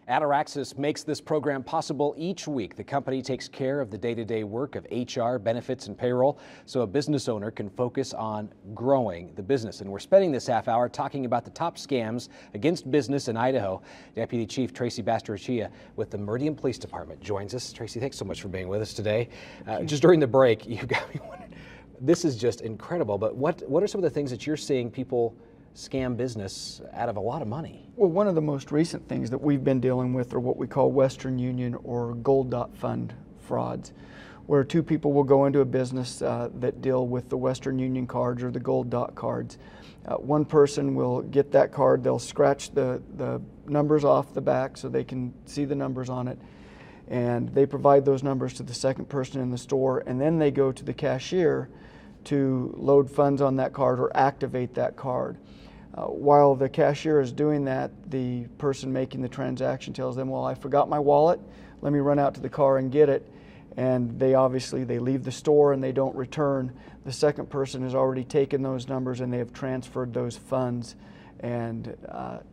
Ataraxis makes this program possible each week. The company takes care of the day-to-day work of HR, benefits, and payroll so a business owner can focus on growing the business. And we're spending this half hour talking about the top scams against business in Idaho. Deputy Chief Tracy Basterrechea with the Meridian Police Department joins us. Tracy, thanks so much for being with us today. Just during the break, you got me wondering, this is just incredible, but what are some of the things that you're seeing people scam business out of a lot of money? Well, one of the most recent things that we've been dealing with are what we call Western Union or Gold Dot Fund frauds, where two people will go into a business that deal with the Western Union cards or the Gold Dot cards. One person will get that card, they'll scratch the numbers off the back so they can see the numbers on it, and they provide those numbers to the second person in the store, and then they go to the cashier to load funds on that card or activate that card. While the cashier is doing that, the person making the transaction tells them, well, I forgot my wallet, let me run out to the car and get it. And they leave the store and they don't return. The second person has already taken those numbers and they have transferred those funds, and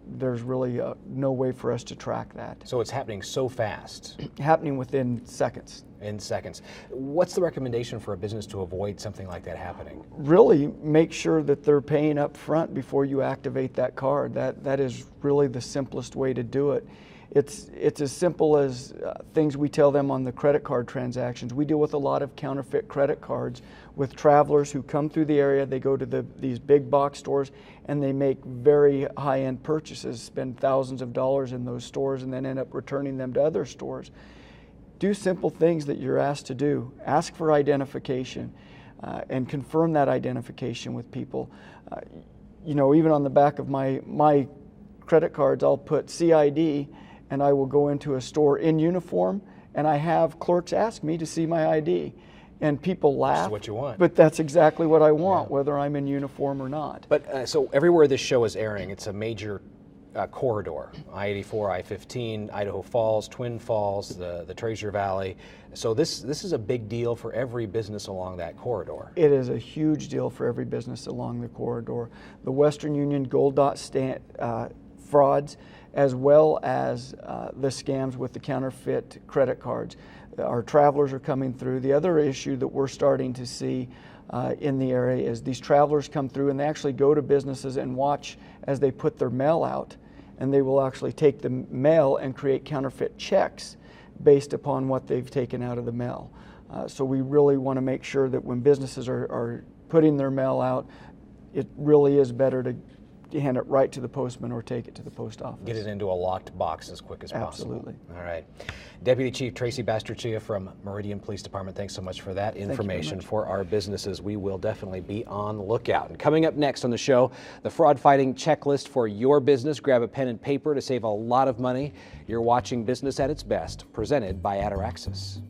there's really no way for us to track that. So it's happening so fast. Happening within seconds. In seconds. What's the recommendation for a business to avoid something like that happening? Really make sure that they're paying up front before you activate that card. That is really the simplest way to do it. It's as simple as things we tell them on the credit card transactions. We deal with a lot of counterfeit credit cards with travelers who come through the area. They go to these big box stores and they make very high-end purchases, spend thousands of dollars in those stores, and then end up returning them to other stores. Do simple things that you're asked to do. Ask for identification and confirm that identification with people. You know, even on the back of my credit cards, I'll put CID, and I will go into a store in uniform, and I have clerks ask me to see my ID. And people laugh. That's what you want. But that's exactly what I want, whether I'm in uniform or not. But so everywhere this show is airing, it's a major corridor, I-84, I-15, Idaho Falls, Twin Falls, the Treasure Valley. So this is a big deal for every business along that corridor. It is a huge deal for every business along the corridor. The Western Union Gold Dot frauds, as well as the scams with the counterfeit credit cards. Our travelers are coming through. The other issue that we're starting to see in the area is these travelers come through and they actually go to businesses and watch as they put their mail out, and they will actually take the mail and create counterfeit checks based upon what they've taken out of the mail. So we really want to make sure that when businesses are putting their mail out, it really is better to hand it right to the postman or take it to the post office. Get it into a locked box as quick as possible. Absolutely. All right. Deputy Chief Tracy Basterrechea from Meridian Police Department, thanks so much for that information for our businesses. We will definitely be on the lookout. And coming up next on the show, the fraud fighting checklist for your business. Grab a pen and paper to save a lot of money. You're watching Business at its Best, presented by Ataraxis.